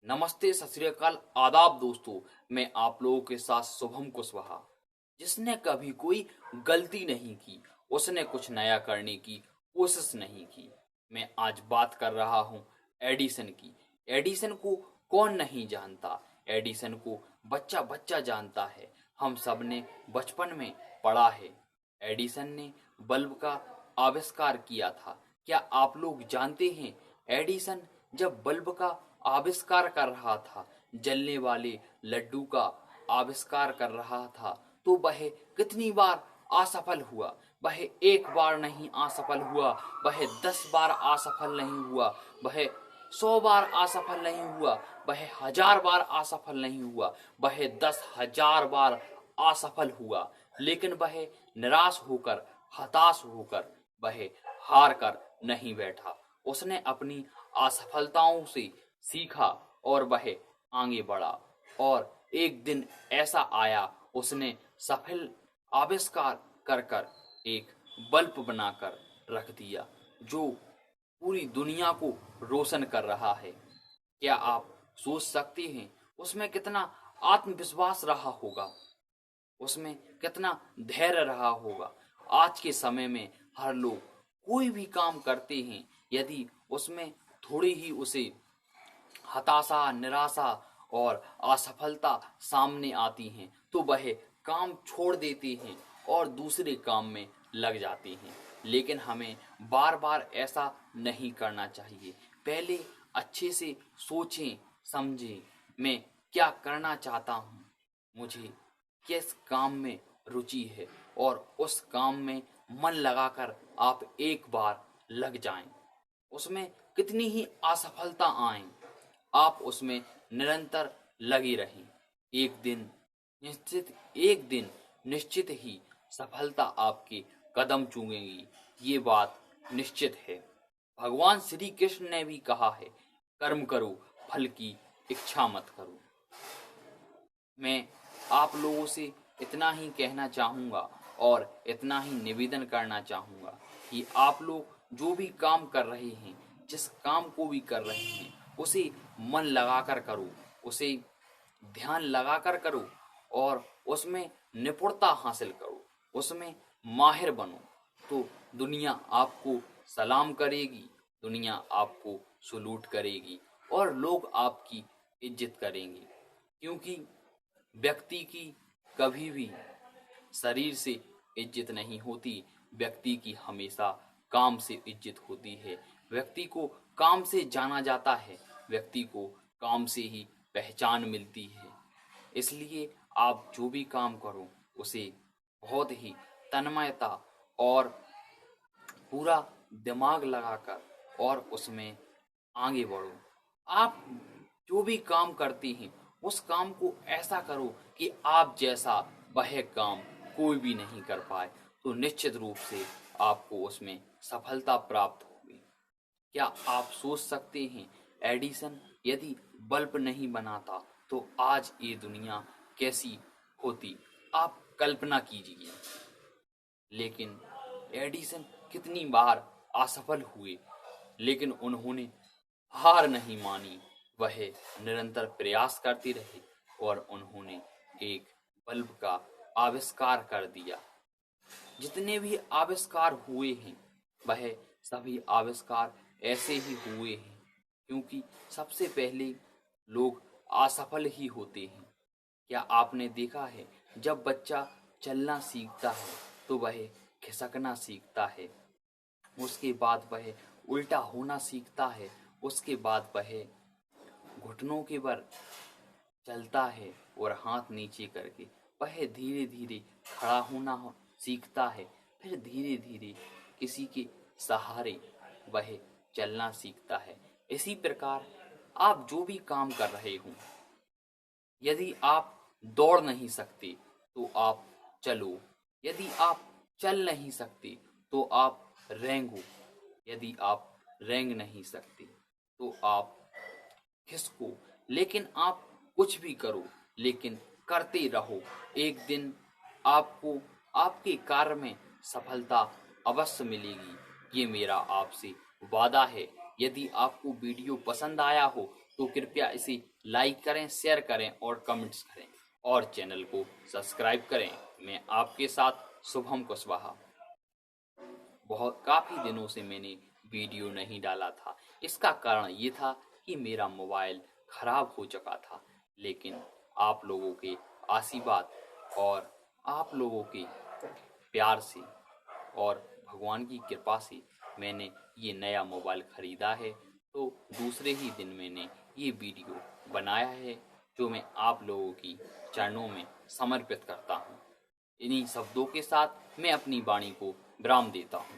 नमस्ते, सत श्री अकाल, आदाब दोस्तों। मैं आप लोगों के साथ शुभम कुशवाहा। जिसने कभी कोई गलती नहीं की, उसने कुछ नया करने की कोशिश नहीं की। मैं आज बात कर रहा हूँ एडिसन की। एडिसन को कौन नहीं जानता? एडिसन को बच्चा बच्चा जानता है। हम सब ने बचपन में पढ़ा है। एडिसन ने बल्ब का आविष्कार किया था। क्या आप लोग जानते हैं, एडिसन जब बल्ब का आविष्कार कर रहा था, जलने वाले लड्डू का आविष्कार कर रहा था, तो वह कितनी बार असफल हुआ? वह एक बार नहीं असफल हुआ, वह 10 बार असफल नहीं हुआ, वह 100 बार असफल नहीं हुआ, वह 1000 बार असफल नहीं हुआ, वह 10,000 बार असफल हुआ। लेकिन वह निराश होकर, हताश होकर, वह हार कर नहीं बैठा। उसने अपनी असफलताओं से सीखा और वह आगे बढ़ा। और एक दिन ऐसा आया, उसने सफल आविष्कार कर कर एक बल्ब बनाकर रख दिया, जो पूरी दुनिया को रोशन कर रहा है। क्या आप सोच सकते हैं उसमें कितना आत्मविश्वास रहा होगा, उसमें कितना धैर्य रहा होगा? आज के समय में हर लोग कोई भी काम करते हैं, यदि उसमें थोड़ी ही उसे हताशा, निराशा और असफलता सामने आती हैं, तो वह काम छोड़ देते हैं और दूसरे काम में लग जाते हैं। लेकिन हमें बार बार ऐसा नहीं करना चाहिए। पहले अच्छे से सोचें, समझें, मैं क्या करना चाहता हूँ, मुझे किस काम में रुचि है, और उस काम में मन लगाकर आप एक बार लग जाएं। उसमें कितनी ही असफलता आए, आप उसमें निरंतर लगे रहें। एक दिन एक दिन निश्चित ही सफलता आपके कदम चूमेगी, ये बात निश्चित है। भगवान श्री कृष्ण ने भी कहा है, कर्म करो, फल की इच्छा मत करो। मैं आप लोगों से इतना ही कहना चाहूँगा और इतना ही निवेदन करना चाहूँगा कि आप लोग जो भी काम कर रहे हैं, जिस काम को भी कर रहे हैं, उसे मन लगाकर करो, उसे ध्यान लगाकर करो और उसमें निपुणता हासिल करो, उसमें माहिर बनो। तो दुनिया आपको सलाम करेगी, दुनिया आपको सलूट करेगी और लोग आपकी इज्जत करेंगे। क्योंकि व्यक्ति की कभी भी शरीर से इज्जत नहीं होती, व्यक्ति की हमेशा काम से इज्जत होती है। व्यक्ति को काम से जाना जाता है, व्यक्ति को काम से ही पहचान मिलती है। इसलिए आप जो भी काम करो, उसे बहुत ही तन्मयता और पूरा दिमाग लगाकर और उसमें आगे बढ़ो। आप जो भी काम करते हैं, उस काम को ऐसा करो कि आप जैसा वह काम कोई भी नहीं कर पाए, तो निश्चित रूप से आपको उसमें सफलता प्राप्त होगी। क्या आप सोच सकते हैं, एडिसन यदि बल्ब नहीं बनाता तो आज ये दुनिया कैसी होती? आप कल्पना कीजिए। लेकिन एडिसन कितनी बार असफल हुए, लेकिन उन्होंने हार नहीं मानी। वह निरंतर प्रयास करते रहे और उन्होंने एक बल्ब का आविष्कार कर दिया। जितने भी आविष्कार हुए हैं, वह सभी आविष्कार ऐसे ही हुए हैं, क्योंकि सबसे पहले लोग असफल ही होते हैं। क्या आपने देखा है, जब बच्चा चलना सीखता है तो वह खिसकना सीखता है, उसके बाद वह उल्टा होना सीखता है, उसके बाद वह घुटनों के बल चलता है और हाथ नीचे करके वह धीरे धीरे खड़ा होना सीखता है। फिर धीरे धीरे किसी के सहारे वह चलना सीखता है। इसी प्रकार आप जो भी काम कर रहे हो, यदि आप दौड़ नहीं सकते तो आप चलो, यदि आप चल नहीं सकते तो आप रेंगो, यदि आप रेंग नहीं सकते तो आप खिसको। लेकिन आप कुछ भी करो, लेकिन करते रहो। एक दिन आपको आपके कार्य में सफलता अवश्य मिलेगी, ये मेरा आपसे वादा है। यदि आपको वीडियो पसंद आया हो तो कृपया इसे लाइक करें, शेयर करें और कमेंट्स करें और चैनल को सब्सक्राइब करें। मैं आपके साथ शुभम कुशवाहा। काफी दिनों से मैंने वीडियो नहीं डाला था। इसका कारण ये था कि मेरा मोबाइल खराब हो चुका था, लेकिन आप लोगों के आशीर्वाद और आप लोगों के प्यार से और भगवान की कृपा से मैंने ये नया मोबाइल खरीदा है। तो दूसरे ही दिन मैंने ये वीडियो बनाया है, जो मैं आप लोगों की चरणों में समर्पित करता हूँ। इन्हीं शब्दों के साथ मैं अपनी वाणी को विराम देता हूँ।